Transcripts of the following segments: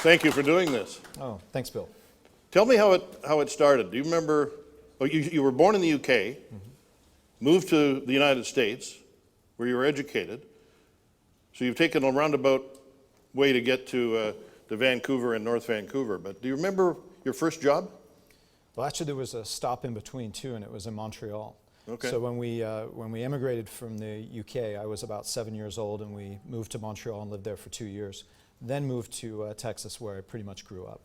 Thank you for doing this. Oh, thanks, Bill. Tell me how it started. Do you remember? Oh, you were born in the UK, moved to the United States, where you were educated. So you've taken a roundabout way to get to Vancouver and North Vancouver. But do you remember your first job? Well, actually, there was a stop in between too, and it was in Montreal. Okay. So when we immigrated from the UK, I was about 7 years old, and we moved to Montreal and lived there for 2 years. Then moved to Texas, where I pretty much grew up.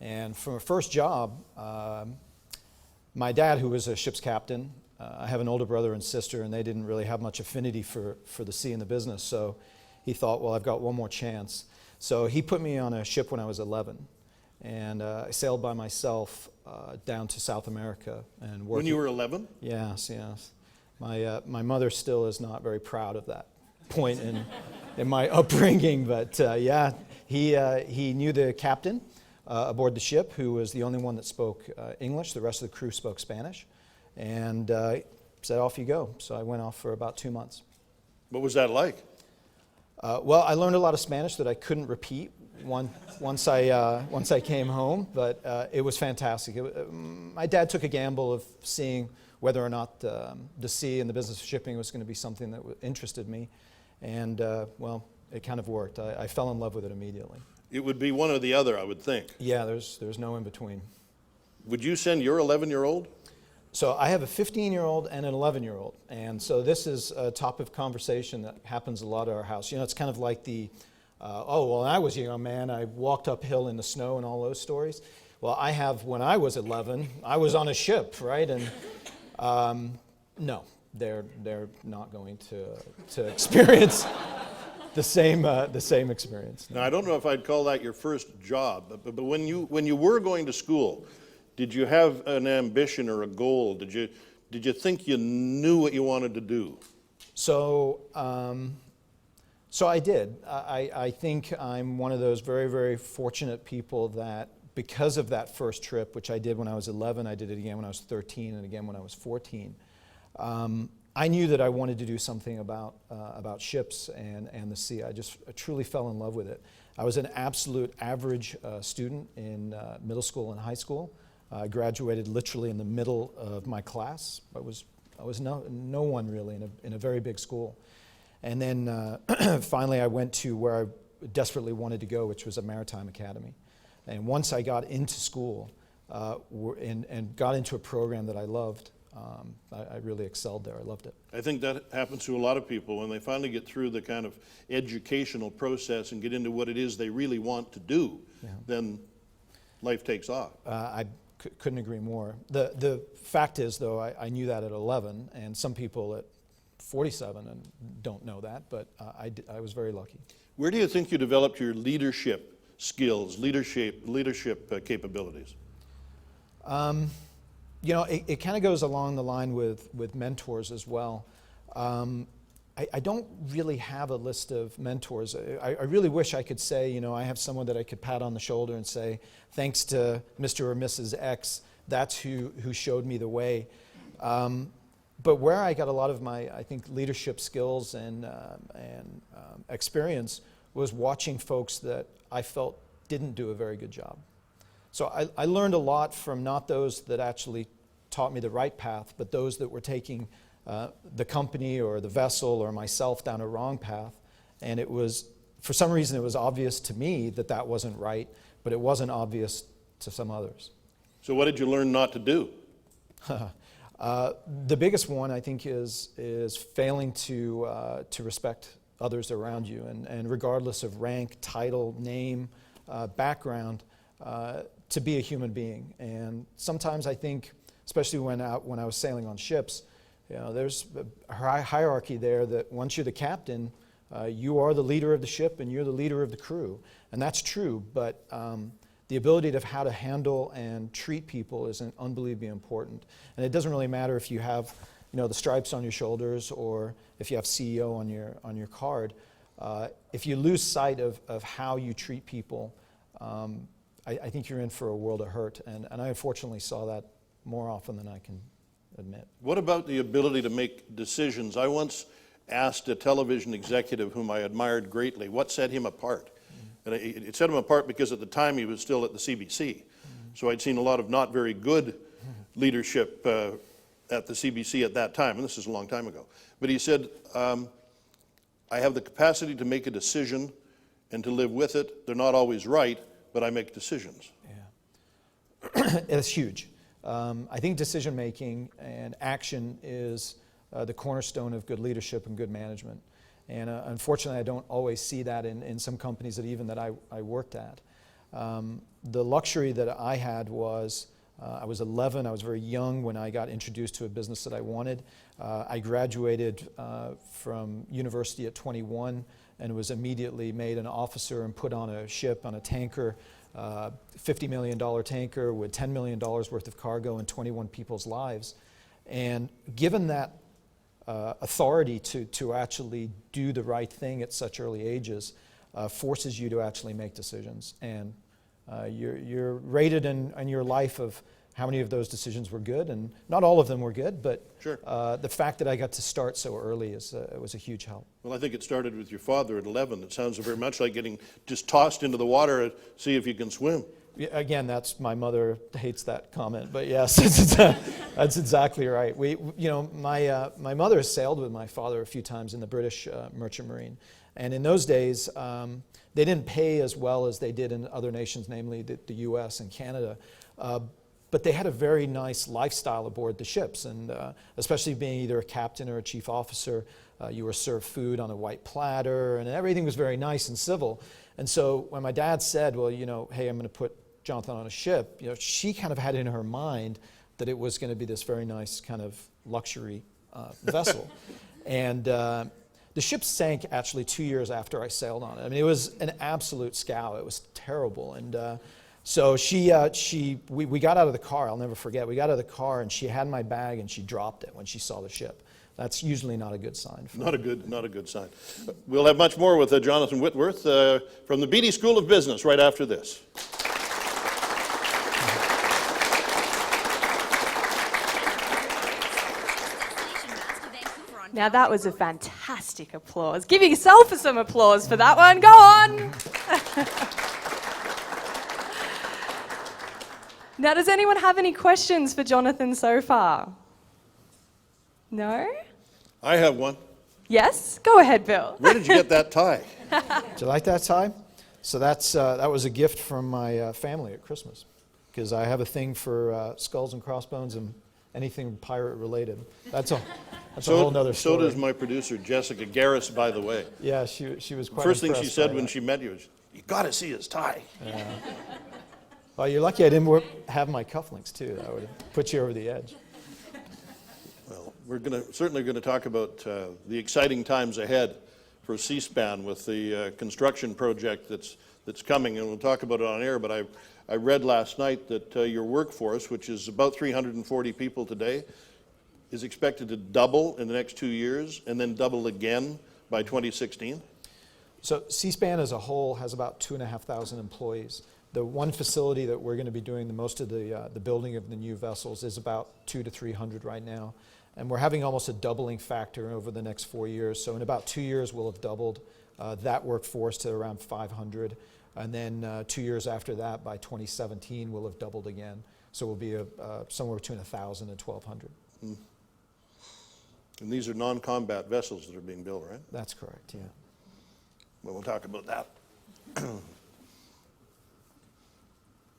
And from a first job, my dad, who was a ship's captain, I have an older brother and sister, and they didn't really have much affinity for the sea and the business. So he thought, well, I've got one more chance. So he put me on a ship when I was 11, and I sailed by myself down to South America and worked. When you were 11? Yes. My mother still is not very proud of that point in my upbringing, but yeah, he knew the captain aboard the ship, who was the only one that spoke English. The rest of the crew spoke Spanish, and said, off you go. So I went off for about 2 months. What was that like? Well, I learned a lot of Spanish that I couldn't repeat once I came home, but it was fantastic. My dad took a gamble of seeing whether or not the sea and the business of shipping was going to be something that interested me, and well, it kind of worked. I fell in love with it immediately. It would be one or the other, I would think. Yeah, there's no in between. Would you send your 11-year-old? So I have a 15-year-old and an 11-year-old, and so this is a topic of conversation that happens a lot at our house. You know, it's kind of like the, oh, well, when I was a young man, I walked uphill in the snow and all those stories. Well, I have, when I was 11, I was on a ship, right? And no, they're not going to experience the same experience. Now, I don't know if I'd call that your first job, but when you were going to school, did you have an ambition or a goal? Did you think you knew what you wanted to do? So I did. I think I'm one of those very, very fortunate people that because of that first trip, which I did when I was 11, I did it again when I was 13 and again when I was 14, I knew that I wanted to do something about ships and the sea. I truly fell in love with it. I was an absolute average student in middle school and high school. I graduated literally in the middle of my class. I was no one really in a very big school. And then finally I went to where I desperately wanted to go, which was a maritime academy. And once I got into school and got into a program that I loved, I really excelled there. I loved it. I think that happens to a lot of people when they finally get through the kind of educational process and get into what it is they really want to do, then life takes off. I couldn't agree more. The fact is, though, I knew that at 11, and some people at 47 and don't know that, but I was very lucky. Where do you think you developed your leadership skills, leadership capabilities? You know, it kind of goes along the line with mentors as well. I don't really have a list of mentors. I really wish I could say, you know, I have someone that I could pat on the shoulder and say, thanks to Mr. or Mrs. X, that's who showed me the way. But where I got a lot of my, I think, leadership skills and experience was watching folks that I felt didn't do a very good job. So I learned a lot from not those that actually taught me the right path, but those that were taking the company or the vessel or myself down a wrong path. And it was, for some reason, it was obvious to me that that wasn't right, but it wasn't obvious to some others. So what did you learn not to do? The biggest one, I think, is failing to respect others around you, and regardless of rank, title, name, background, to be a human being. And sometimes I think, especially when I was sailing on ships, you know, there's a hierarchy there that once you're the captain, you are the leader of the ship and you're the leader of the crew. And that's true, but the ability of how to handle and treat people is unbelievably important. And it doesn't really matter if you have, you know, the stripes on your shoulders or if you have CEO on your card. If you lose sight of how you treat people, I think you're in for a world of hurt. And I unfortunately saw that more often than I can admit. What about the ability to make decisions? I once asked a television executive whom I admired greatly what set him apart. And it set him apart because at the time he was still at the CBC. So I'd seen a lot of not very good leadership at the CBC at that time, and this is a long time ago. But he said, I have the capacity to make a decision and to live with it. They're not always right, but I make decisions. Yeah. It's huge. I think decision-making and action is the cornerstone of good leadership and good management. And unfortunately, I don't always see that in some companies that I worked at. The luxury that I had was I was 11. I was very young when I got introduced to a business that I wanted. I graduated from university at 21 and was immediately made an officer and put on a ship, on a tanker, $50 million tanker with $10 million worth of cargo and 21 people's lives. And given that authority to actually do the right thing at such early ages forces you to actually make decisions. And you're rated in your life of how many of those decisions were good, and not all of them were good, but Sure. The fact that I got to start so early was a huge help. Well, I think it started with your father at 11. It sounds very much like getting just tossed into the water to see if you can swim. Yeah, again, that's my mother hates that comment, but yes, that's exactly right. My mother has sailed with my father a few times in the British Merchant Marine, and in those days, they didn't pay as well as they did in other nations, namely the U.S. and Canada. But they had a very nice lifestyle aboard the ships, and especially being either a captain or a chief officer, you were served food on a white platter, and everything was very nice and civil. And so when my dad said, well, hey, I'm going to put Jonathan on a ship, she kind of had in her mind that it was going to be this very nice kind of luxury vessel. And the ship sank actually 2 years after I sailed on it. I mean, it was an absolute scow. It was terrible. And so we got out of the car. I'll never forget. We got out of the car, and she had my bag, and she dropped it when she saw the ship. That's usually not a good sign. Not a good sign. We'll have much more with Jonathan Whitworth from the Beedie School of Business right after this. Now that was a fantastic applause. Give yourself some applause for that one. Go on. Now, does anyone have any questions for Jonathan so far? No? I have one. Yes? Go ahead, Bill. Where did you get that tie? Did you like that tie? So that was a gift from my family at Christmas, because I have a thing for skulls and crossbones and anything pirate related. That's a whole nother story. So does my producer, Jessica Garris, by the way. Yeah, she was quite First thing she impressed said by when that. she met you was, you got to see his tie. Yeah. Well, you're lucky I didn't have my cufflinks too. That would have put you over the edge. Well, we're certainly going to talk about the exciting times ahead for Seaspan with the construction project that's coming, and we'll talk about it on air. But I read last night that your workforce, which is about 340 people today, is expected to double in the next 2 years and then double again by 2016. So Seaspan as a whole has about 2,500 employees. The one facility that we're going to be doing the most of the building of the new vessels is about 200 to 300 right now. And we're having almost a doubling factor over the next 4 years. So in about 2 years, we'll have doubled that workforce to around 500. And then 2 years after that, by 2017, we'll have doubled again. So we'll be somewhere between 1,000 and 1,200. Mm. And these are non-combat vessels that are being built, right? That's correct, yeah. Well, we'll talk about that.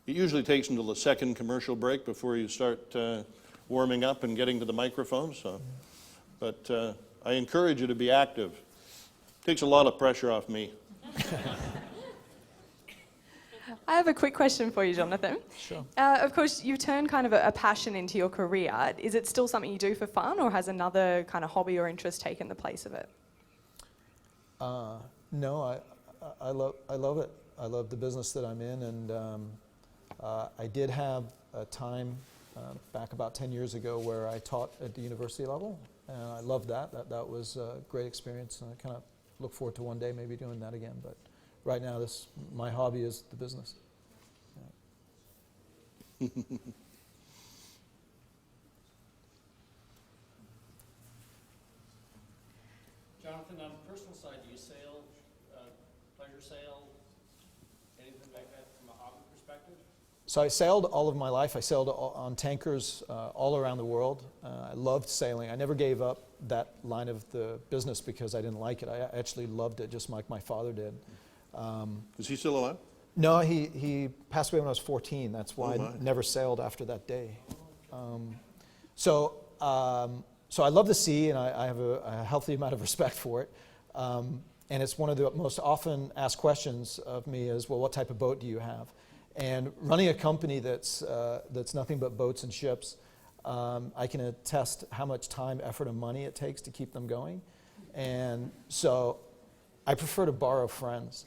It usually takes until the second commercial break before you start warming up and getting to the microphone. So, but I encourage you to be active. It takes a lot of pressure off me. I have a quick question for you, Jonathan. Sure. Of course, you've turned kind of a passion into your career. Is it still something you do for fun, or has another kind of hobby or interest taken the place of it? No, I love it. I love the business that I'm in, and I did have a time back about 10 years ago where I taught at the university level, and I loved that. That was a great experience, and I kind of look forward to one day maybe doing that again. But right now, my hobby is the business. Yeah. Jonathan, on the personal side, do you sail, pleasure sail? So I sailed all of my life. I sailed on tankers all around the world. I loved sailing. I never gave up that line of the business because I didn't like it. I actually loved it, just like my father did. Is he still alive? No, he passed away when I was 14. That's why Oh, my. I never sailed after that day. So I love the sea, and I have a healthy amount of respect for it. And it's one of the most often asked questions of me is, well, what type of boat do you have? And running a company that's nothing but boats and ships, I can attest how much time, effort, and money it takes to keep them going. And so I prefer to borrow friends.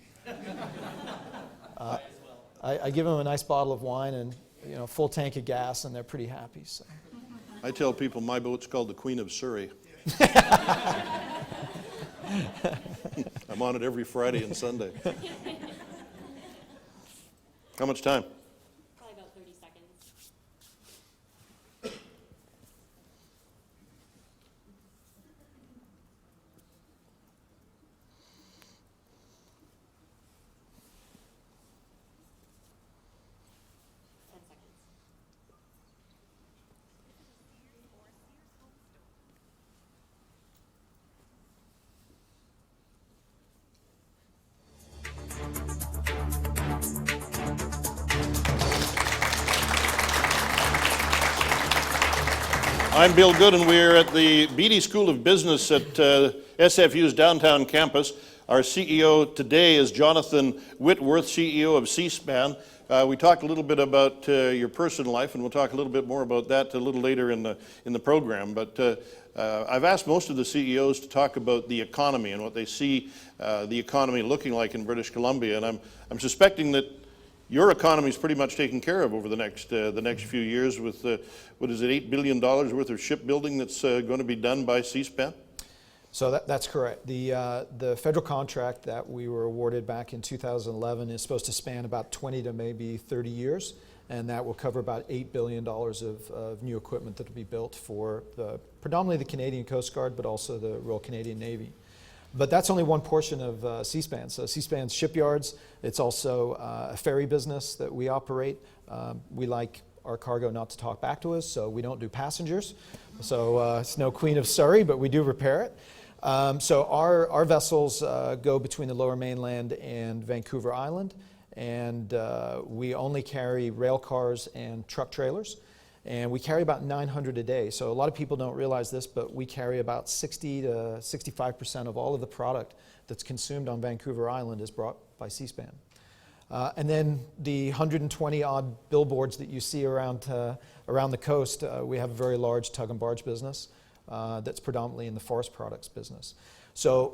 I give them a nice bottle of wine and full tank of gas, and they're pretty happy. So. I tell people my boat's called the Queen of Surrey. I'm on it every Friday and Sunday. How much time? Probably about 30 seconds. I'm Bill Good, and we're at the Beedie School of Business at SFU's downtown campus. Our CEO today is Jonathan Whitworth, CEO of Seaspan. We talked a little bit about your personal life, and we'll talk a little bit more about that a little later in the program. But I've asked most of the CEOs to talk about the economy and what they see the economy looking like in British Columbia, and I'm suspecting that your economy is pretty much taken care of over the next few years with, what is it, $8 billion worth of shipbuilding that's going to be done by Seaspan? So that's correct. The federal contract that we were awarded back in 2011 is supposed to span about 20 to maybe 30 years, and that will cover about $8 billion of new equipment that will be built for predominantly the Canadian Coast Guard, but also the Royal Canadian Navy. But that's only one portion of Seaspan. So Seaspan's shipyards. It's also a ferry business that we operate. We like our cargo not to talk back to us, so we don't do passengers. So it's no Queen of Surrey, but we do repair it. So our vessels go between the Lower Mainland and Vancouver Island, and we only carry rail cars and truck trailers. And we carry about 900 a day. So a lot of people don't realize this, but we carry about 60 to 65% of all of the product that's consumed on Vancouver Island is brought by Seaspan. And then the 120 odd billboards that you see around the coast, we have a very large tug and barge business that's predominantly in the forest products business. So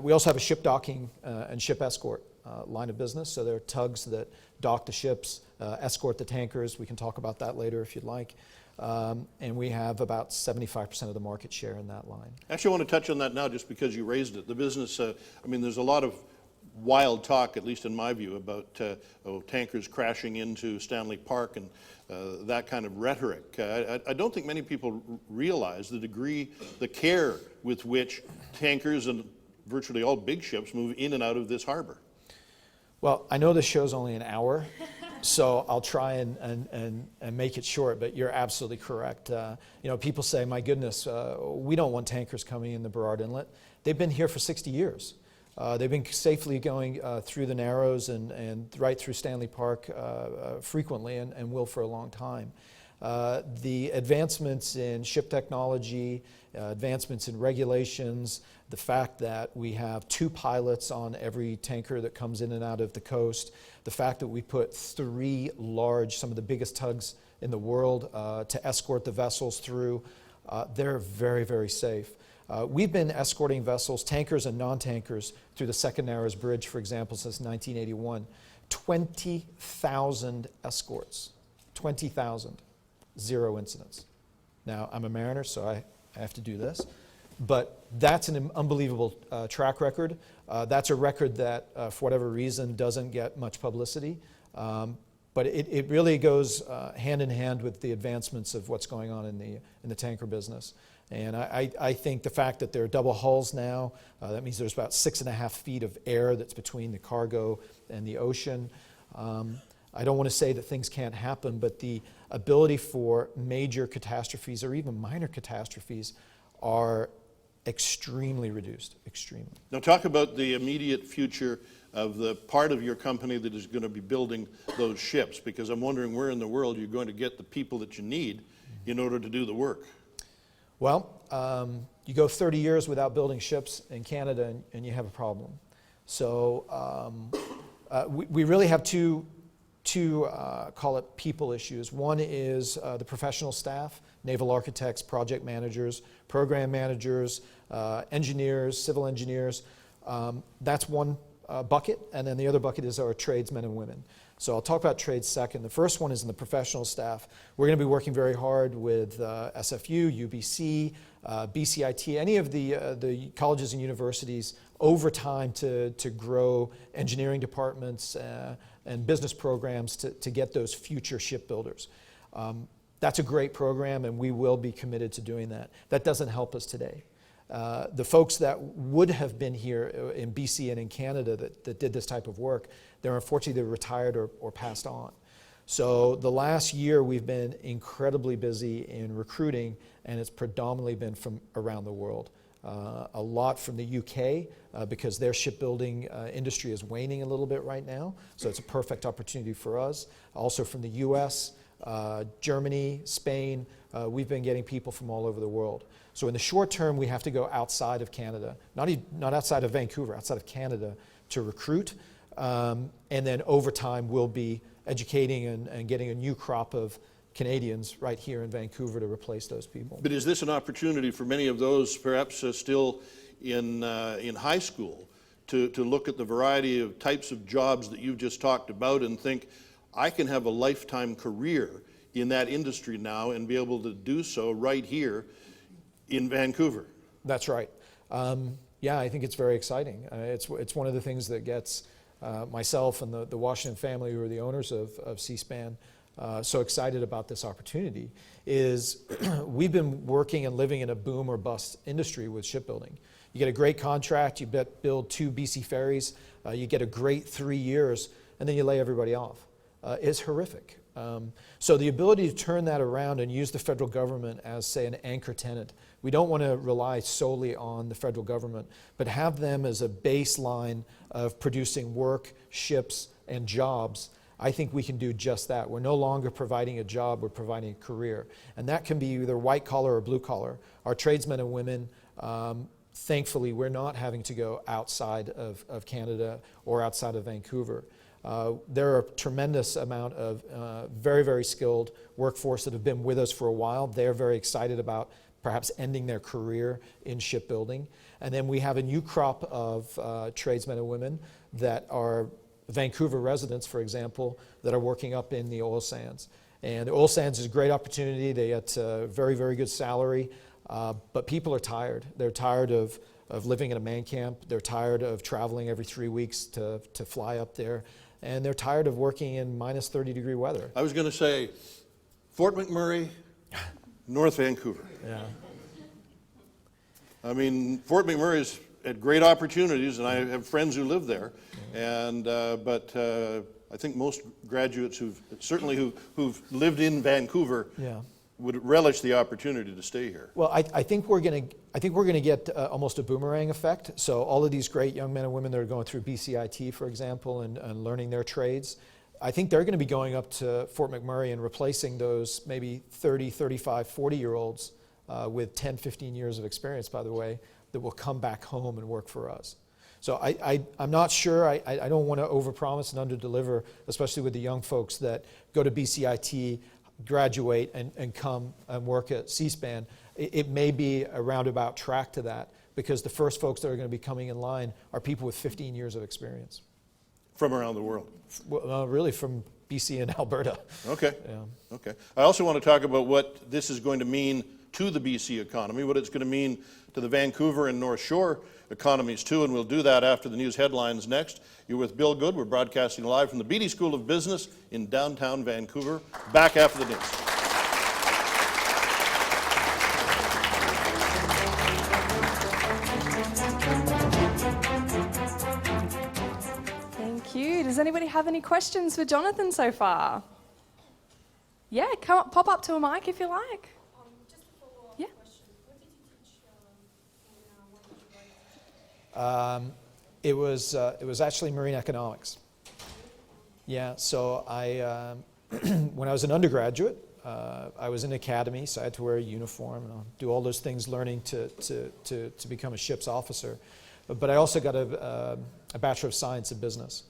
we also have a ship docking and ship escort line of business. So there are tugs that dock the ships, escort the tankers. We can talk about that later if you'd like. And we have about 75% of the market share in that line. Actually, I want to touch on that now just because you raised it. The business, there's a lot of wild talk, at least in my view, about tankers crashing into Stanley Park and that kind of rhetoric. I don't think many people realize the care with which tankers and virtually all big ships move in and out of this harbor. Well, I know this show's only an hour, so I'll try and make it short, but you're absolutely correct. People say, my goodness, we don't want tankers coming in the Burrard Inlet. They've been here for 60 years. They've been safely going through the Narrows and right through Stanley Park frequently and will for a long time. The advancements in ship technology, advancements in regulations, the fact that we have 2 pilots on every tanker that comes in and out of the coast, the fact that we put 3 large, some of the biggest tugs in the world to escort the vessels through, they're very, very safe. We've been escorting vessels, tankers and non-tankers, through the Second Narrows Bridge, for example, since 1981. 20,000 escorts. 20,000. 0 incidents. Now, I'm a mariner, so I have to do this. But that's an unbelievable track record. That's a record that, for whatever reason, doesn't get much publicity. But it really goes hand in hand with the advancements of what's going on in the tanker business. And I think the fact that there are double hulls now, that means there's about 6.5 feet of air that's between the cargo and the ocean. I don't want to say that things can't happen, but the ability for major catastrophes or even minor catastrophes are extremely reduced, extremely. Now talk about the immediate future of the part of your company that is going to be building those ships, because I'm wondering where in the world you're going to get the people that you need in order to do the work. Well, you go 30 years without building ships in Canada and you have a problem. So we really have two call it people issues. One is the professional staff, naval architects, project managers, program managers, engineers, civil engineers. That's one bucket, and then the other bucket is our tradesmen and women. So I'll talk about trades second. The first one is in the professional staff. We're going to be working very hard with SFU, UBC, BCIT, any of the colleges and universities over time to grow engineering departments and business programs to get those future shipbuilders. That's a great program, and we will be committed to doing that. That doesn't help us today. The folks that would have been here in BC and in Canada that did this type of work, they're unfortunately retired or passed on. So the last year we've been incredibly busy in recruiting, and it's predominantly been from around the world. A lot from the UK because their shipbuilding industry is waning a little bit right now, so it's a perfect opportunity for us. Also from the US, Germany, Spain, we've been getting people from all over the world. So in the short term, we have to go outside of Canada, not outside of Vancouver, outside of Canada to recruit. And then over time, we'll be educating and getting a new crop of Canadians right here in Vancouver to replace those people. But is this an opportunity for many of those perhaps still in high school to look at the variety of types of jobs that you've just talked about and think, I can have a lifetime career in that industry now and be able to do so right here in Vancouver? That's right. Yeah, I think it's very exciting. It's one of the things that gets myself and the Washington family, who are the owners of Seaspan, so excited about this opportunity is we've been working and living in a boom or bust industry with shipbuilding. You get a great contract, you build 2 BC ferries, you get a great 3 years, and then you lay everybody off. It's horrific. So the ability to turn that around and use the federal government as, say, an anchor tenant. We don't want to rely solely on the federal government, but have them as a baseline of producing work, ships, and jobs. I think we can do just that. We're no longer providing a job, we're providing a career. And that can be either white collar or blue collar. Our tradesmen and women, thankfully, we're not having to go outside of Canada or outside of Vancouver. There are a tremendous amount of very, very skilled workforce that have been with us for a while. They're very excited about perhaps ending their career in shipbuilding. And then we have a new crop of tradesmen and women that are Vancouver residents, for example, that are working up in the oil sands. And the oil sands is a great opportunity. They get very, very good salary, but people are tired. They're tired of living in a man camp. They're tired of traveling every 3 weeks to fly up there. And they're tired of working in minus 30-degree weather. I was going to say Fort McMurray, North Vancouver. Yeah. I mean, Fort McMurray's had great opportunities, and I have friends who live there. And but I think most graduates who've lived in Vancouver would relish the opportunity to stay here. Well, I think we're going to get almost a boomerang effect. So all of these great young men and women that are going through BCIT, for example, and learning their trades, I think they're going to be going up to Fort McMurray and replacing those maybe 30, 35, 40-year-olds with 10, 15 years of experience, by the way, that will come back home and work for us. So I'm not sure. I don't want to overpromise and underdeliver, especially with the young folks that go to BCIT, graduate, and come and work at Seaspan. It may be a roundabout track to that, because the first folks that are going to be coming in line are people with 15 years of experience. From around the world? Well, really from BC and Alberta. Okay. Yeah. Okay. I also want to talk about what this is going to mean to the BC economy, what it's going to mean to the Vancouver and North Shore economies too, and we'll do that after the news headlines next. You're with Bill Good. We're broadcasting live from the Beedie School of Business in downtown Vancouver. Back after the news. Thank you. Does anybody have any questions for Jonathan so far? Yeah, come up, pop up to a mic if you like. Just a follow-up Yeah. question. What did you teach and when did you write? It was actually marine economics. Yeah, so when I was an undergraduate, I was in academy, so I had to wear a uniform and do all those things, learning to become a ship's officer. But I also got a Bachelor of Science in Business.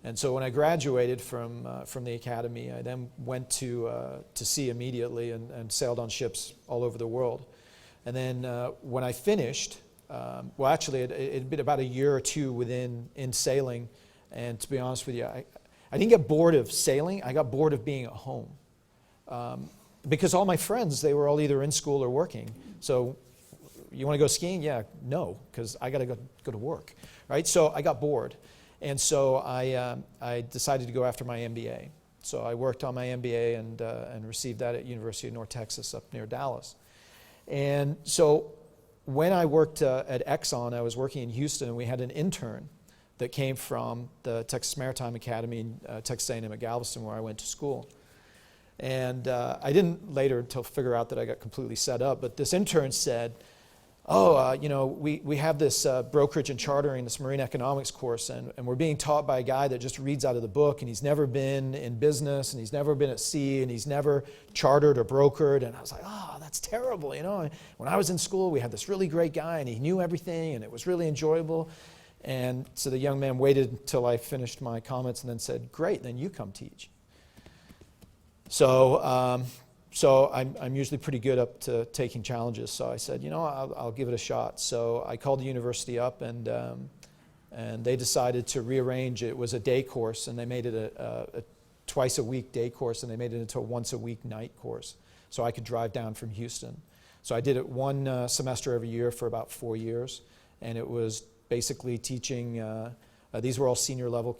And so when I graduated from the academy, I then went to sea immediately and sailed on ships all over the world. And then when I finished, well, actually, it had been about a year or two in sailing. And to be honest with you, I didn't get bored of sailing. I got bored of being at home. Because all my friends, they were all either in school or working. So you want to go skiing? Yeah, no, because I got to go to work, right? So I got bored. And so I decided to go after my MBA. So I worked on my MBA and received that at University of North Texas up near Dallas. And so when I worked at Exxon, I was working in Houston, and we had an intern that came from the Texas Maritime Academy in Texas A&M at Galveston, where I went to school. And I didn't later until figure out that I got completely set up, but this intern said, we have this brokerage and chartering, this marine economics course, and we're being taught by a guy that just reads out of the book, and he's never been in business, and he's never been at sea, and he's never chartered or brokered. And I was like, oh, that's terrible, When I was in school, we had this really great guy, and he knew everything, and it was really enjoyable. And so the young man waited until I finished my comments and then said, great, then you come teach. So I'm usually pretty good up to taking challenges. So I said, I'll give it a shot. So I called the university up, and they decided to rearrange it. It was a day course, and they made it a twice-a-week day course, and they made it into a once-a-week night course. So I could drive down from Houston. So I did it one semester every year for about 4 years, and it was basically teaching. These were all senior-level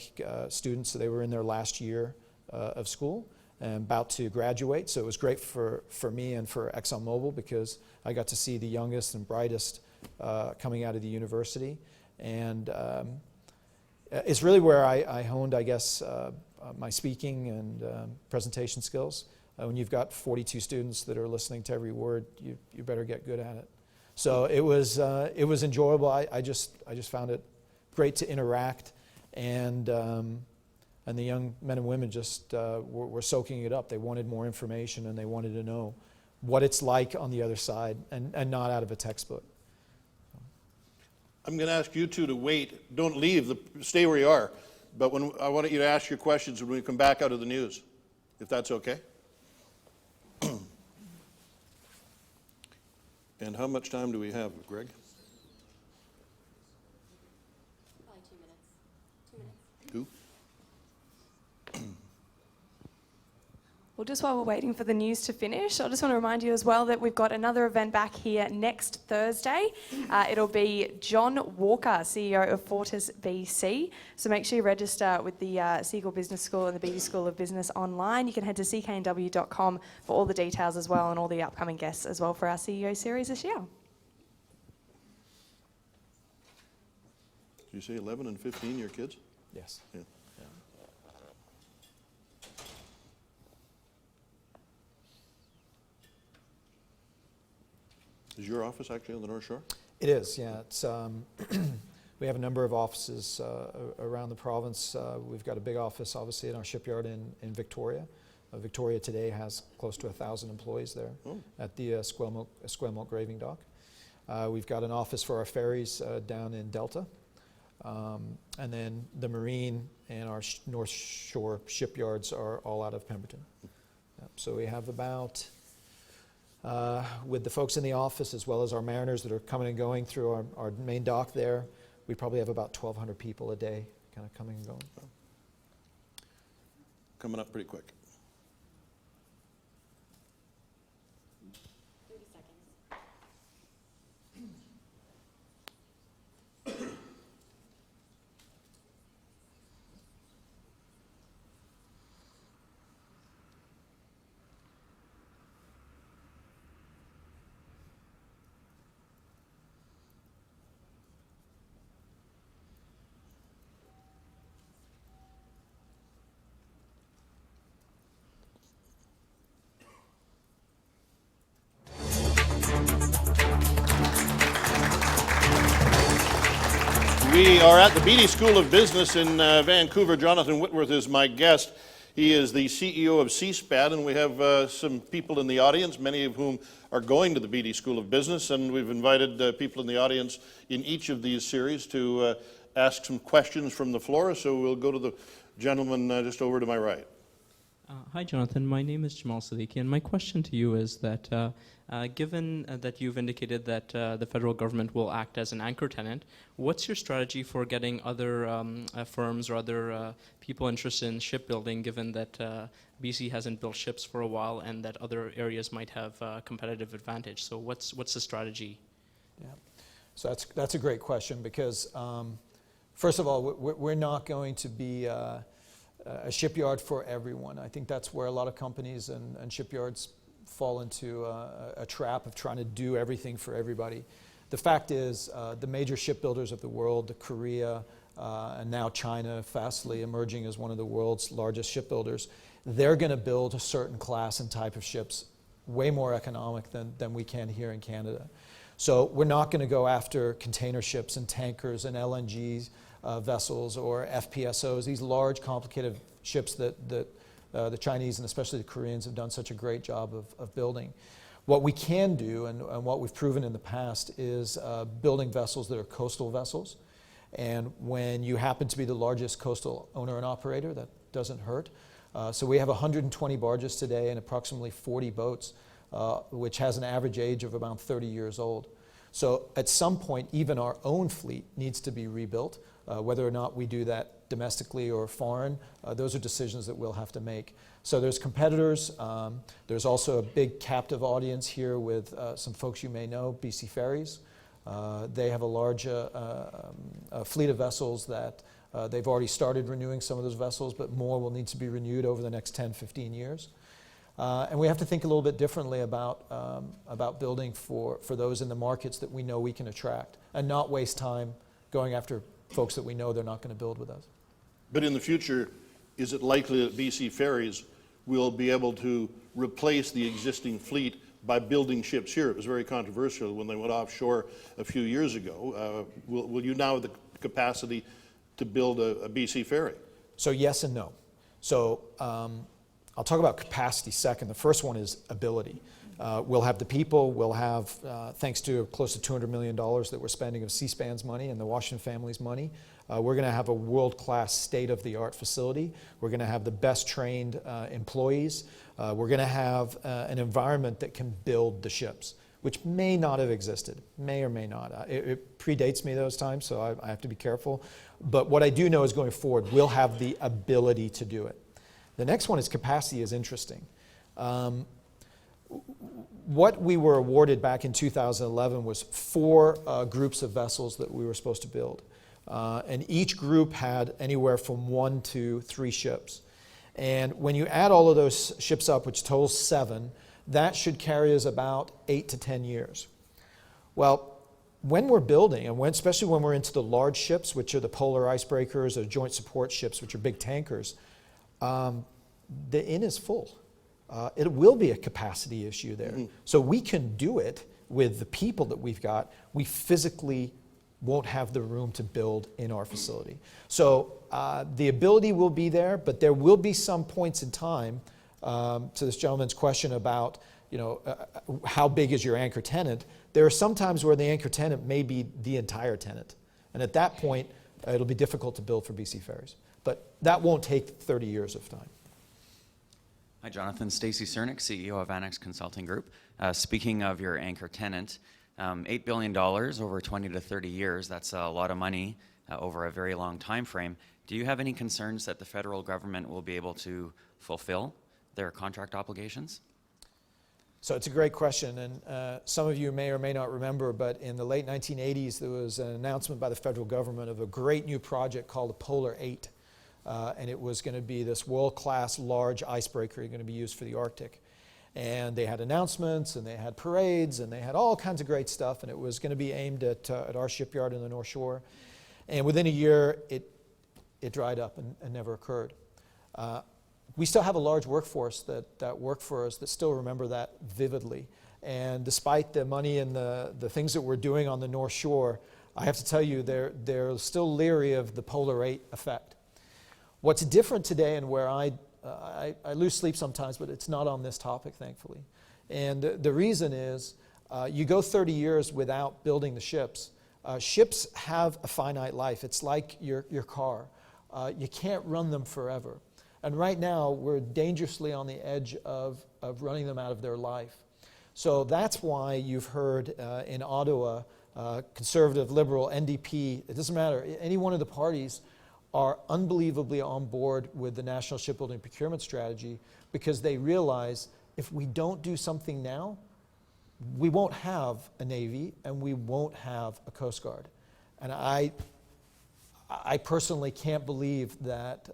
students, so they were in their last year of school and about to graduate. So it was great for me and for ExxonMobil, because I got to see the youngest and brightest coming out of the university. And it's really where I honed, I guess, my speaking and presentation skills. When you've got 42 students that are listening to every word, you better get good at it. So it was enjoyable. I just found it great to interact, and the young men and women just were soaking it up. They wanted more information, and they wanted to know what it's like on the other side, and not out of a textbook. I'm going to ask you two to wait. Don't leave. Stay where you are. But I want you to ask your questions when we come back out of the news, if that's okay. And how much time do we have, Greg? Probably 2 minutes. 2 minutes. 2? Well, just while we're waiting for the news to finish, I just want to remind you as well that we've got another event back here next Thursday. It'll be John Walker, CEO of Fortis BC. So make sure you register with the Segal Business School and the Beedie School of Business online. You can head to CKNW.com for all the details as well, and all the upcoming guests as well for our CEO series this year. Did you say 11 and 15, your kids? Yes. Yeah. Is your office actually on the North Shore? It is, yeah. It's, we have a number of offices around the province. We've got a big office, obviously, in our shipyard in Victoria. Victoria today has close to 1,000 employees there at the Esquimalt Graving Dock. We've got an office for our ferries down in Delta. And then the marine and our North Shore shipyards are all out of Pemberton. Yep. So we have about, with the folks in the office as well as our mariners that are coming and going through our main dock there, we probably have about 1,200 people a day kind of coming and going. Coming up pretty quick. 30 seconds. We are at the Beedie School of Business in Vancouver. Jonathan Whitworth is my guest. He is the CEO of Seaspan, and we have some people in the audience, many of whom are going to the Beedie School of Business, and we've invited people in the audience in each of these series to ask some questions from the floor. So we'll go to the gentleman just over to my right. Hi, Jonathan. My name is Jamal Siddiqui, and my question to you is that given that you've indicated that the federal government will act as an anchor tenant, what's your strategy for getting other firms or other people interested in shipbuilding, given that BC hasn't built ships for a while and that other areas might have competitive advantage? So what's the strategy? Yeah. So that's a great question because, first of all, we're not going to be a shipyard for everyone. I think that's where a lot of companies and shipyards fall into a trap of trying to do everything for everybody. The fact is, the major shipbuilders of the world, Korea, and now China, fastly emerging as one of the world's largest shipbuilders, they're going to build a certain class and type of ships way more economic than we can here in Canada. So we're not going to go after container ships and tankers and LNG vessels or FPSOs, these large, complicated ships that the Chinese and especially the Koreans have done such a great job of building. What we can do, and what we've proven in the past, is building vessels that are coastal vessels. And when you happen to be the largest coastal owner and operator, that doesn't hurt. So we have 120 barges today and approximately 40 boats, which has an average age of about 30 years old. So at some point, even our own fleet needs to be rebuilt. Whether or not we do that domestically or foreign, those are decisions that we'll have to make. So there's competitors. There's also a big captive audience here with some folks you may know, BC Ferries. They have a large fleet of vessels that they've already started renewing some of those vessels, but more will need to be renewed over the next 10, 15 years. And we have to think a little bit differently about building for those in the markets that we know we can attract and not waste time going after folks that we know they're not going to build with us. But in the future, is it likely that BC Ferries will be able to replace the existing fleet by building ships here? It was very controversial when they went offshore a few years ago. Will you now have the capacity to build a BC ferry? So yes and no. So I'll talk about capacity second. The first one is ability. We'll have the people, we'll have, thanks to close to $200 million that we're spending of Seaspan's money and the Washington family's money, we're going to have a world-class, state-of-the-art facility. We're going to have the best trained employees. We're going to have an environment that can build the ships, which may not have existed, may or may not. It predates me those times, so I have to be careful. But what I do know is going forward, we'll have the ability to do it. The next one is capacity is interesting. What we were awarded back in 2011 was 4 groups of vessels that we were supposed to build. And each group had anywhere from 1 to 3 ships. And when you add all of those ships up, which totals 7, that should carry us about 8 to 10 years. Well, when we're building, and especially when we're into the large ships, which are the polar icebreakers or joint support ships, which are big tankers, the inn is full. It will be a capacity issue there. Mm-hmm. So we can do it with the people that we've got. We physically won't have the room to build in our facility. So the ability will be there, but there will be some points in time, to this gentleman's question about, how big is your anchor tenant? There are some times where the anchor tenant may be the entire tenant. And at that point, it'll be difficult to build for BC Ferries. But that won't take 30 years of time. Hi, Jonathan. Stacy Cernick, CEO of Annex Consulting Group. Speaking of your anchor tenant, $8 billion over 20 to 30 years, that's a lot of money over a very long time frame. Do you have any concerns that the federal government will be able to fulfill their contract obligations? So it's a great question, and some of you may or may not remember, but in the late 1980s, there was an announcement by the federal government of a great new project called the Polar 8. And it was going to be this world-class large icebreaker going to be used for the Arctic. And they had announcements, and they had parades, and they had all kinds of great stuff, and it was going to be aimed at our shipyard in the North Shore. And within a year, it dried up and never occurred. We still have a large workforce that work for us that still remember that vividly. And despite the money and the things that we're doing on the North Shore, I have to tell you, they're still leery of the polar 8 effect. What's different today, and where I lose sleep sometimes, but it's not on this topic, thankfully. And the reason is, you go 30 years without building the ships. Ships have a finite life. It's like your car. You can't run them forever. And right now, we're dangerously on the edge of running them out of their life. So that's why you've heard in Ottawa, Conservative, Liberal, NDP, it doesn't matter, any one of the parties are unbelievably on board with the National Shipbuilding Procurement Strategy, because they realize if we don't do something now, we won't have a Navy and we won't have a Coast Guard. And I personally can't believe that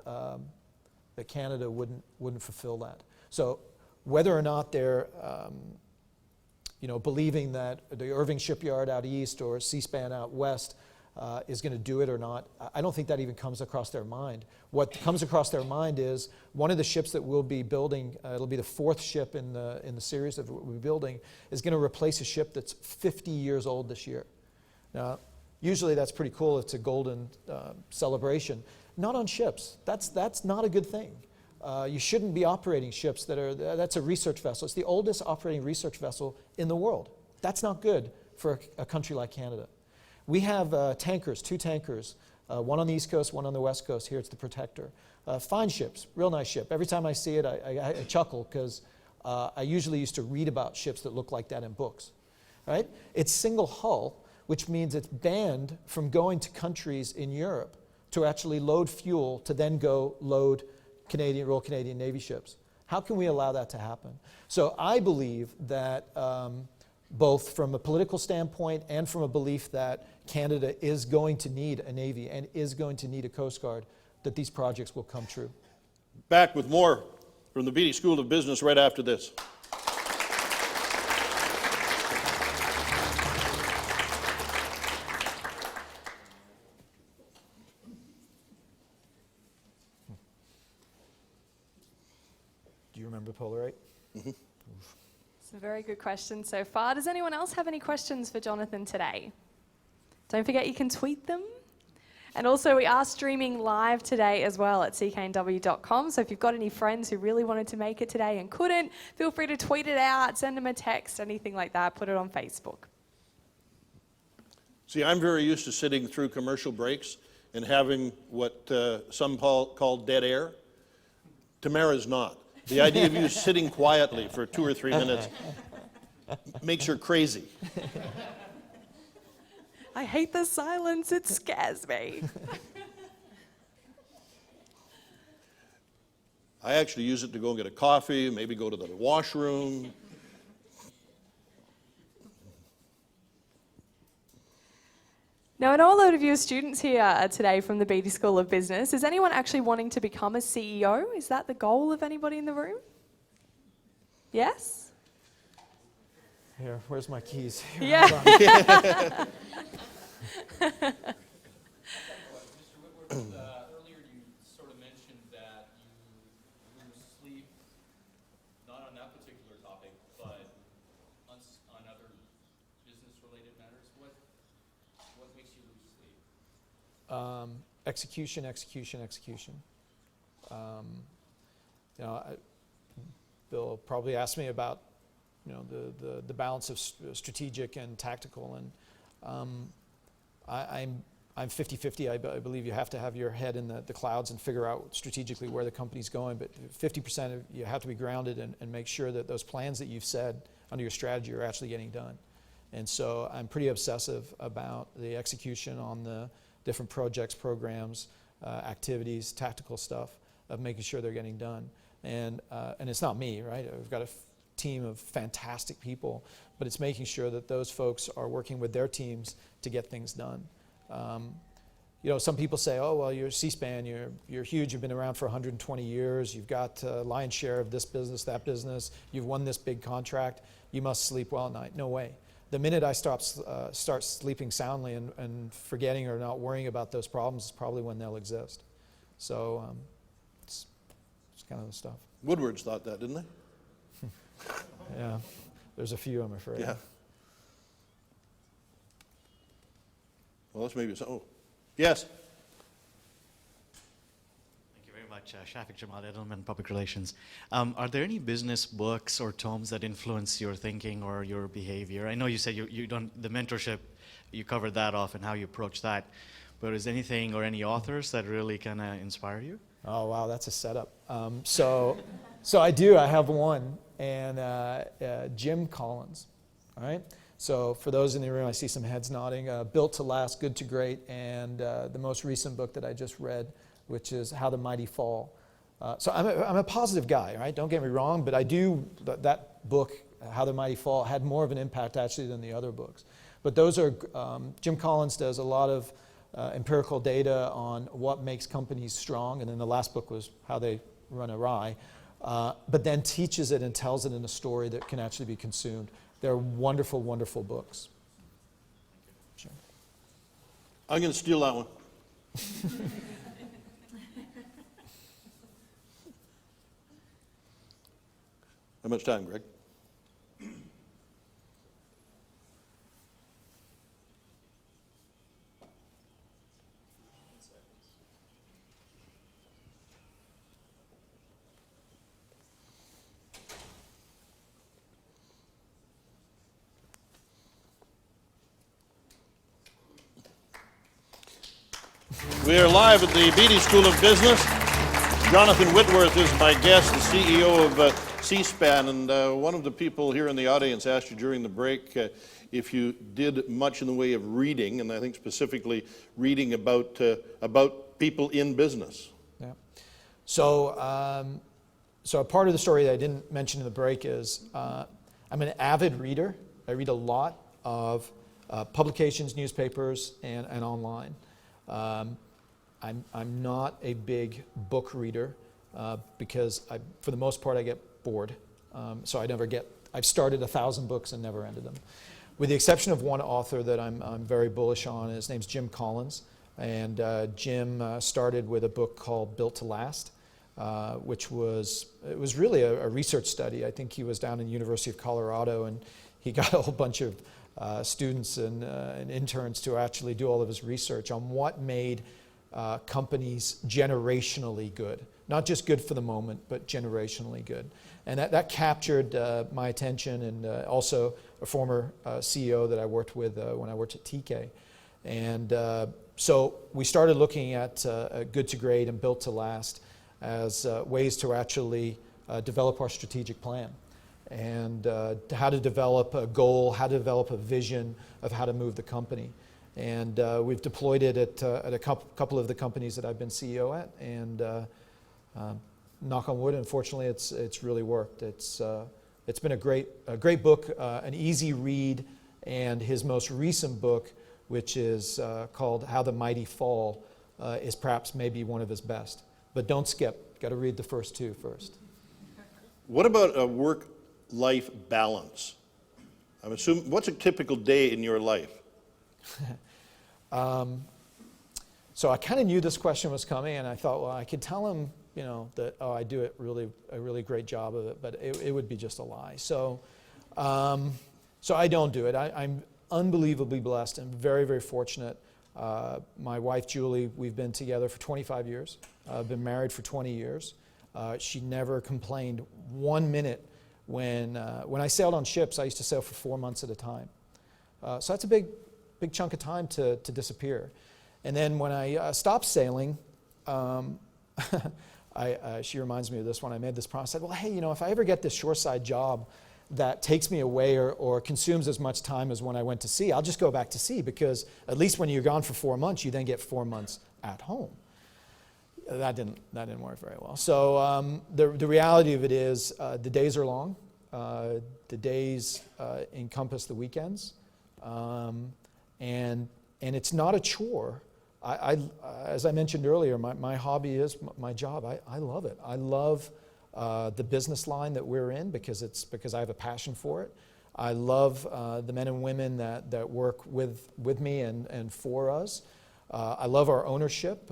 that Canada wouldn't fulfill that. So whether or not they're believing that the Irving shipyard out east or Seaspan out west is going to do it or not, I don't think that even comes across their mind. What comes across their mind is one of the ships that we'll be building, it'll be the 4th ship in the series that we'll be building, is going to replace a ship that's 50 years old this year. Now, usually that's pretty cool. It's a golden celebration. Not on ships. That's not a good thing. You shouldn't be operating ships that's a research vessel. It's the oldest operating research vessel in the world. That's not good for a country like Canada. We have tankers, 2 tankers, one on the East Coast, one on the West Coast. Here it's the Protector. Fine ships, real nice ship. Every time I see it, I chuckle, because I usually used to read about ships that look like that in books. Right? It's single hull, which means it's banned from going to countries in Europe to actually load fuel to then go load Royal Canadian Navy ships. How can we allow that to happen? So I believe that both from a political standpoint and from a belief that Canada is going to need a Navy and is going to need a Coast Guard, that these projects will come true. Back with more from the Beedie School of Business right after this. Do you remember Polar 8? It's a very good question so far. Does anyone else have any questions for Jonathan today? Don't forget you can tweet them. And also we are streaming live today as well at CKNW.com. So if you've got any friends who really wanted to make it today and couldn't, feel free to tweet it out, send them a text, anything like that, put it on Facebook. See, I'm very used to sitting through commercial breaks and having what some call dead air. Tamara's not. The idea of you sitting quietly for 2 or 3 minutes makes her crazy. I hate the silence, it scares me. I actually use it to go and get a coffee, maybe go to the washroom. Now, I know a lot of you are students here today from the Beedie School of Business. Is anyone actually wanting to become a CEO? Is that the goal of anybody in the room? Yes? Here, where's my keys? Here, Yeah. hold on. Mr. Whitworth, earlier you sort of mentioned that you lose sleep, not on that particular topic, but on other business-related matters. What makes you lose sleep? Execution, execution, execution. Bill probably asked me about the balance of strategic and tactical, and I'm 50-50. I believe you have to have your head in the clouds and figure out strategically where the company's going, but 50% of you have to be grounded and make sure that those plans that you've said under your strategy are actually getting done. And so I'm pretty obsessive about the execution on the different projects, programs, activities, tactical stuff, of making sure they're getting done. And it's not me, right? We've got a team of fantastic people, but it's making sure that those folks are working with their teams to get things done. Some people say, oh, well, you're Seaspan, you're huge, you've been around for 120 years, you've got lion's share of this business, that business, you've won this big contract, you must sleep well at night. No way. The minute I start sleeping soundly and forgetting or not worrying about those problems is probably when they'll exist. So it's kind of the stuff. Woodward's thought that, didn't they? Yeah, there's a few, I'm afraid. Yeah. Well, that's maybe, oh, yes? Thank you very much. Shafiq Jamal, Edelman, Public Relations. Are there any business books or tomes that influence your thinking or your behavior? I know you said you don't, the mentorship, you covered that off and how you approach that. But is anything or any authors that really kind of inspire you? Oh, wow, that's a setup. So I do. I have one, and Jim Collins, all right? So for those in the room, I see some heads nodding. Built to Last, Good to Great, and the most recent book that I just read, which is How the Mighty Fall. So I'm a positive guy, right? Don't get me wrong, but I do, that book, How the Mighty Fall, had more of an impact actually than the other books. But those are, Jim Collins does a lot of empirical data on what makes companies strong, and then the last book was How They Run Awry, but then teaches it and tells it in a story that can actually be consumed. They're wonderful, wonderful books. Sure. I'm going to steal that one. How much time, Greg? We are live at the Beedie School of Business. Jonathan Whitworth is my guest, the CEO of Seaspan, and one of the people here in the audience asked you during the break if you did much in the way of reading, and I think specifically reading about people in business. Yeah. So a part of the story that I didn't mention in the break is I'm an avid reader. I read a lot of publications, newspapers, and online. I'm not a big book reader because for the most part I get bored. So I've started 1,000 books and never ended them. With the exception of one author that I'm very bullish on. His name's Jim Collins. And Jim started with a book called Built to Last, which was really a research study. I think he was down in the University of Colorado, and he got a whole bunch of students and interns to actually do all of his research on what made companies generationally good. Not just good for the moment, but generationally good. And that captured my attention, and also a former CEO that I worked with when I worked at TK. And so we started looking at Good to Great and Built to Last as ways to actually develop our strategic plan. And how to develop a goal, how to develop a vision of how to move the company. And we've deployed it at a couple of the companies that I've been CEO at, and knock on wood, unfortunately, it's really worked. It's been a great book, an easy read, and his most recent book, which is called How the Mighty Fall, is perhaps maybe one of his best. But don't skip. Got to read the first two first. What about a work-life balance? I'm assuming, what's a typical day in your life? So I kind of knew this question was coming, and I thought, well, I could tell him, that I do a really great job of it, but it would be just a lie. So I don't do it. I'm unbelievably blessed and very, very fortunate. My wife Julie, we've been together for 25 years. I've been married for 20 years. She never complained 1 minute. When I sailed on ships, I used to sail for 4 months at a time. So that's a big chunk of time to disappear. And then when I stopped sailing, she reminds me of this when I made this promise. I said, well, hey, if I ever get this shoreside job that takes me away or consumes as much time as when I went to sea, I'll just go back to sea, because at least when you're gone for 4 months, you then get 4 months at home. That didn't work very well. So the reality of it is the days are long. The days encompass the weekends. And it's not a chore. As I mentioned earlier, my hobby is my job. I love it. I love the business line that we're in because I have a passion for it. I love the men and women that work with me and for us. I love our ownership,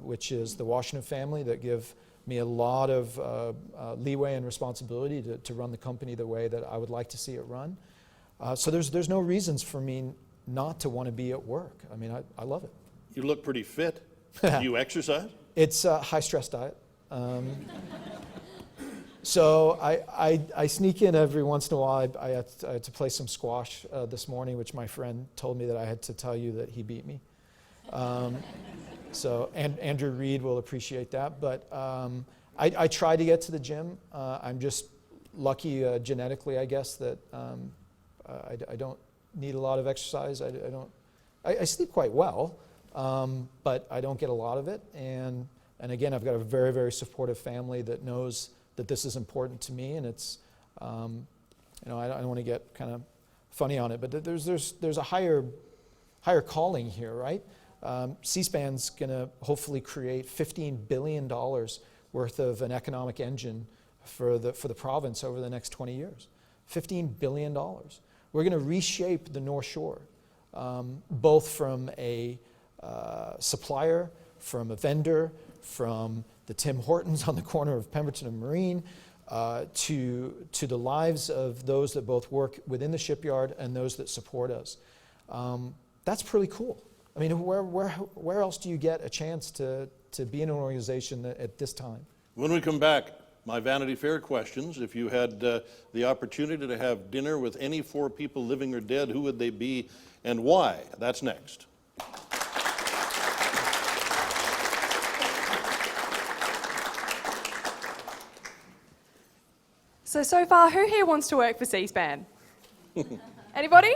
which is the Washington family, that give me a lot of leeway and responsibility to run the company the way that I would like to see it run. So there's no reasons for me not to want to be at work. I mean, I love it. You look pretty fit. Do you exercise? It's a high-stress diet. So I sneak in every once in a while. I had to play some squash this morning, which my friend told me that I had to tell you that he beat me. So Andrew Reed will appreciate that. But I try to get to the gym. I'm just lucky genetically, I guess, that I don't need a lot of exercise. I sleep quite well, but I don't get a lot of it. And again, I've got a very, very supportive family that knows that this is important to me, and it's, I don't want to get kind of funny on it, but there's a higher calling here, right? Seaspan's going to hopefully create $15 billion worth of an economic engine for the province over the next 20 years. $15 billion. We're going to reshape the North Shore, both from a supplier, from a vendor, from the Tim Hortons on the corner of Pemberton and Marine, to the lives of those that both work within the shipyard and those that support us. That's pretty cool. I mean, where else do you get a chance to be in an organization at this time? When we come back, my Vanity Fair questions. If you had the opportunity to have dinner with any 4 people, living or dead, who would they be and why? That's next. So far, who here wants to work for Seaspan? Anybody?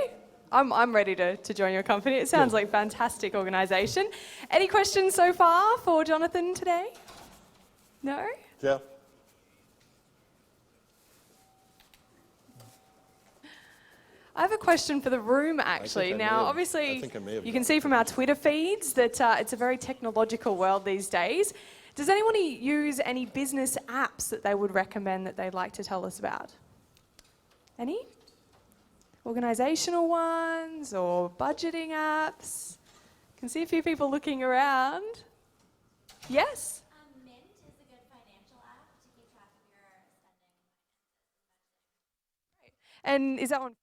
I'm ready to join your company. It sounds like a fantastic organisation. Any questions so far for Jonathan today? No? Jeff? I have a question for the room, actually. Now, obviously, you can see from our Twitter feeds that it's a very technological world these days. Does anybody use any business apps that they would recommend that they'd like to tell us about? Any? Organisational ones or budgeting apps? I can see a few people looking around. Yes? Mint is a good financial app to keep track of your spending. And is that one?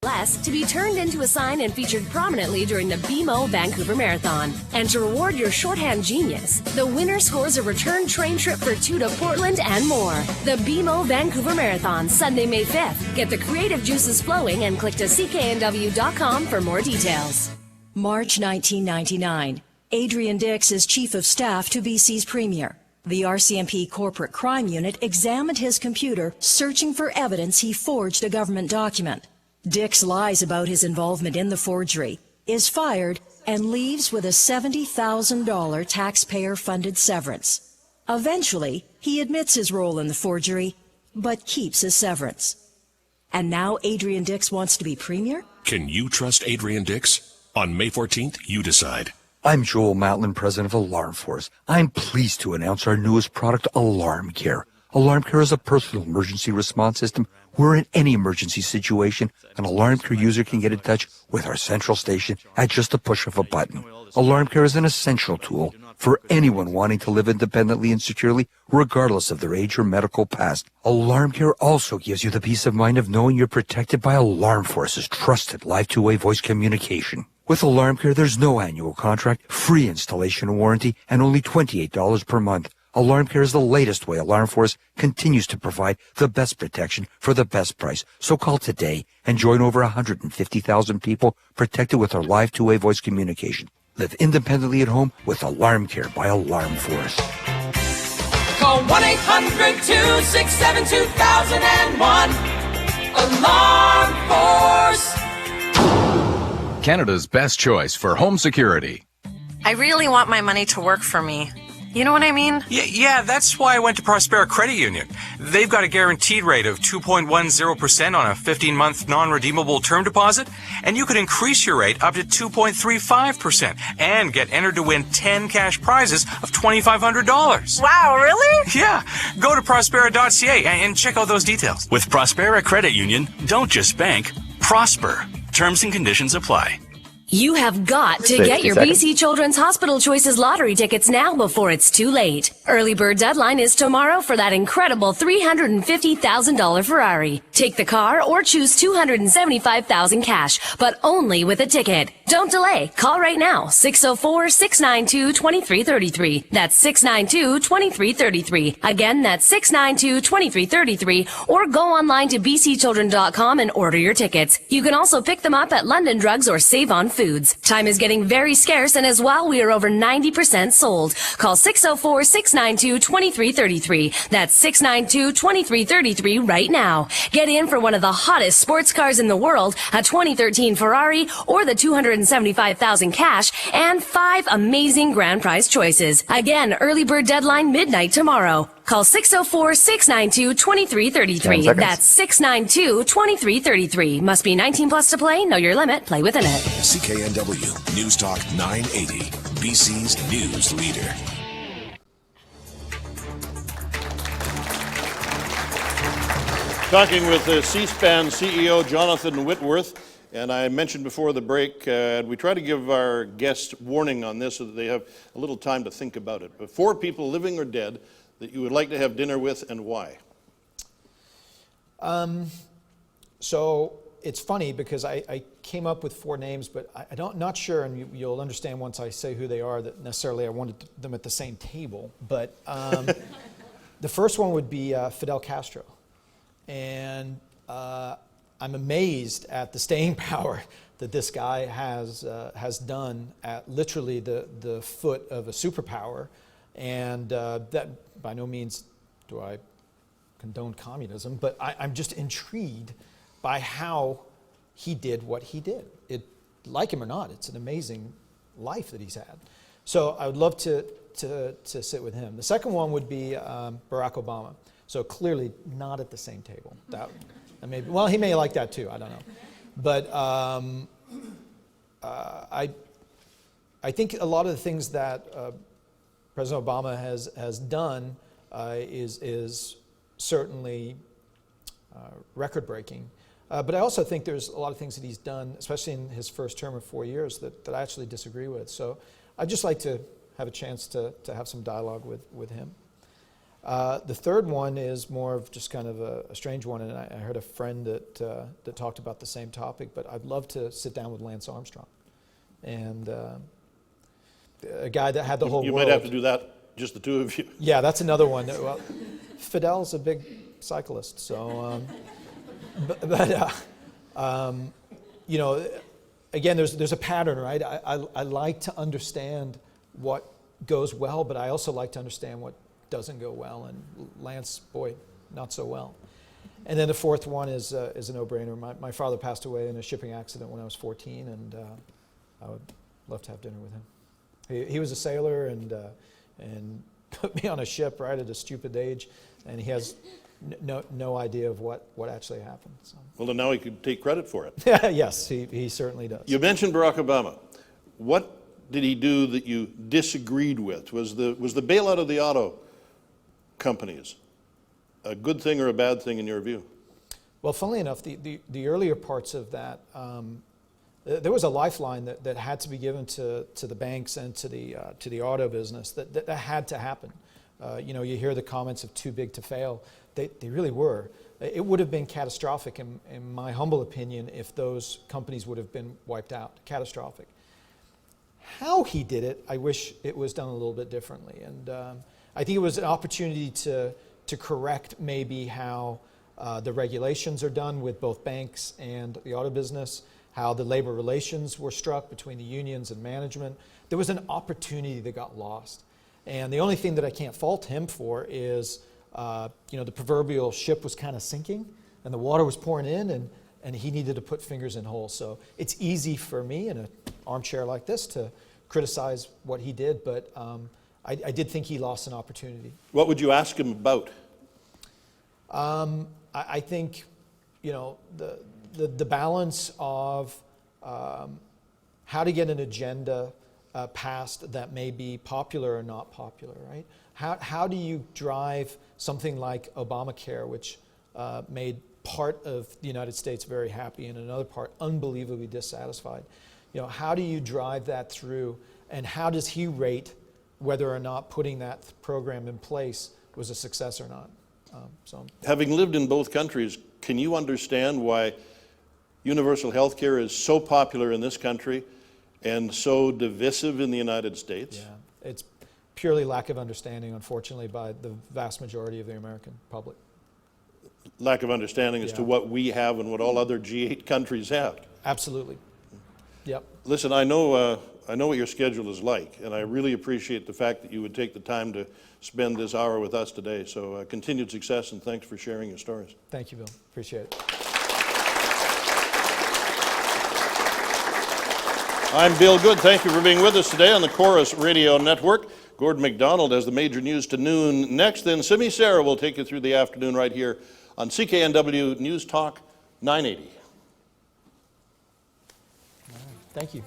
Less to be turned into a sign and featured prominently during the BMO Vancouver Marathon. And to reward your shorthand genius, the winner scores a return train trip for 2 to Portland and more. The BMO Vancouver Marathon, Sunday, May 5th. Get the creative juices flowing and click to CKNW.com for more details. March 1999. Adrian Dix is Chief of Staff to BC's Premier. The RCMP Corporate Crime Unit examined his computer, searching for evidence he forged a government document. Dix lies about his involvement in the forgery, is fired, and leaves with a $70,000 taxpayer-funded severance. Eventually, he admits his role in the forgery, but keeps his severance. And now Adrian Dix wants to be Premier? Can you trust Adrian Dix? On May 14th, you decide. I'm Joel Matlin, president of Alarm Force. I'm pleased to announce our newest product, Alarm Care. Alarm Care is a personal emergency response system where in any emergency situation, an Alarm Care user can get in touch with our central station at just the push of a button. Alarm Care is an essential tool for anyone wanting to live independently and securely, regardless of their age or medical past. Alarm Care also gives you the peace of mind of knowing you're protected by Alarm Force's trusted live two-way voice communication. With Alarm Care, there's no annual contract, free installation and warranty, and only $28 per month. Alarm Care is the latest way Alarm Force continues to provide the best protection for the best price. So call today and join over 150,000 people protected with our live two-way voice communication. Live independently at home with Alarm Care by Alarm Force. Call 1-800-267-2001. Alarm Force. Canada's best choice for home security. I really want my money to work for me. You know what I mean? Yeah, that's why I went to Prospera Credit Union. They've got a guaranteed rate of 2.10% on a 15-month non-redeemable term deposit, and you could increase your rate up to 2.35% and get entered to win 10 cash prizes of $2,500. Wow, really? Yeah. Go to Prospera.ca and check out those details. With Prospera Credit Union, don't just bank, prosper. Terms and conditions apply. You have got to 60 get your seconds. BC Children's Hospital Choices lottery tickets now before it's too late. Early bird deadline is tomorrow for that incredible $350,000 Ferrari. Take the car or choose $275,000 cash, but only with a ticket. Don't delay. Call right now. 604-692-2333. That's 692-2333. Again, that's 692-2333. Or go online to bcchildren.com and order your tickets. You can also pick them up at London Drugs or Save On Foods. Time is getting very scarce, and as well, we are over 90% sold. Call 604-692-2333. That's 692-2333 right now. Get in for one of the hottest sports cars in the world, a 2013 Ferrari, or the $275,000 cash, and 5 amazing grand prize choices. Again, early bird deadline midnight tomorrow. Call 604-692-2333. That's 692-2333. Must be 19 plus to play. Know your limit. Play within it. CKNW News Talk 980, BC's news leader. Talking with Seaspan CEO Jonathan Whitworth, and I mentioned before the break, we try to give our guests warning on this so that they have a little time to think about it. But 4 people, living or dead, that you would like to have dinner with, and why? So it's funny because I came up with 4 names, but not sure, and you'll understand once I say who they are, that necessarily I wanted them at the same table. But the first one would be Fidel Castro. And I'm amazed at the staying power that this guy has done at literally the foot of a superpower. And that by no means do I condone communism, but I'm just intrigued by how he did what he did. Like him or not, it's an amazing life that he's had. So I would love to sit with him. The second one would be Barack Obama. So clearly not at the same table. Well, he may like that too, I don't know. But I think a lot of the things that President Obama has done is certainly record-breaking. But I also think there's a lot of things that he's done, especially in his first term of 4 years, that I actually disagree with. So I'd just like to have a chance to have some dialogue with him. The third one is more of just kind of a strange one, and I heard a friend that talked about the same topic, but I'd love to sit down with Lance Armstrong. And a guy that had the whole world. You might have to do that, just the two of you. Yeah, that's another one. Well, Fidel's a big cyclist, so. You know, again, there's a pattern, right? I like to understand what goes well, but I also like to understand what doesn't go well, and Lance, boy, not so well. And then the fourth one is a no-brainer. My father passed away in a shipping accident when I was 14, and I would love to have dinner with him. He was a sailor and put me on a ship right at a stupid age, and he has no idea of what actually happened. So. Well, then now he could take credit for it. Yes, he certainly does. You mentioned Barack Obama. What did he do that you disagreed with? Was the bailout of the auto companies a good thing or a bad thing in your view? Well, funnily enough, the earlier parts of that, there was a lifeline that had to be given to the banks and to the auto business that had to happen. You know, you hear the comments of too big to fail. They really were. It would have been catastrophic, in my humble opinion, if those companies would have been wiped out. Catastrophic. How he did it, I wish it was done a little bit differently. And I think it was an opportunity to correct maybe how the regulations are done with both banks and the auto business, how the labor relations were struck between the unions and management. There was an opportunity that got lost. And the only thing that I can't fault him for is, you know, the proverbial ship was kind of sinking and the water was pouring in, and he needed to put fingers in holes. So it's easy for me in an armchair like this to criticize what he did, but I did think he lost an opportunity. What would you ask him about? I think, you know, the balance of how to get an agenda passed that may be popular or not popular, right? How do you drive something like Obamacare, which made part of the United States very happy and another part unbelievably dissatisfied? how do you drive that through, and how does he rate whether or not putting that program in place was a success or not? Having lived in both countries, can you understand why universal health care is so popular in this country and so divisive in the United States? Yeah, it's purely lack of understanding, unfortunately, by the vast majority of the American public. Lack of understanding as to what we have and what all other G8 countries have. Absolutely. Yep. Listen, I know what your schedule is like, and I really appreciate the fact that you would take the time to spend this hour with us today. So continued success, and thanks for sharing your stories. Thank you, Bill. Appreciate it. I'm Bill Good. Thank you for being with us today on the Chorus Radio Network. Gordon McDonald has the major news to noon next. Then Simi Sarah will take you through the afternoon right here on CKNW News Talk 980. Thank you.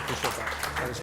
Appreciate that.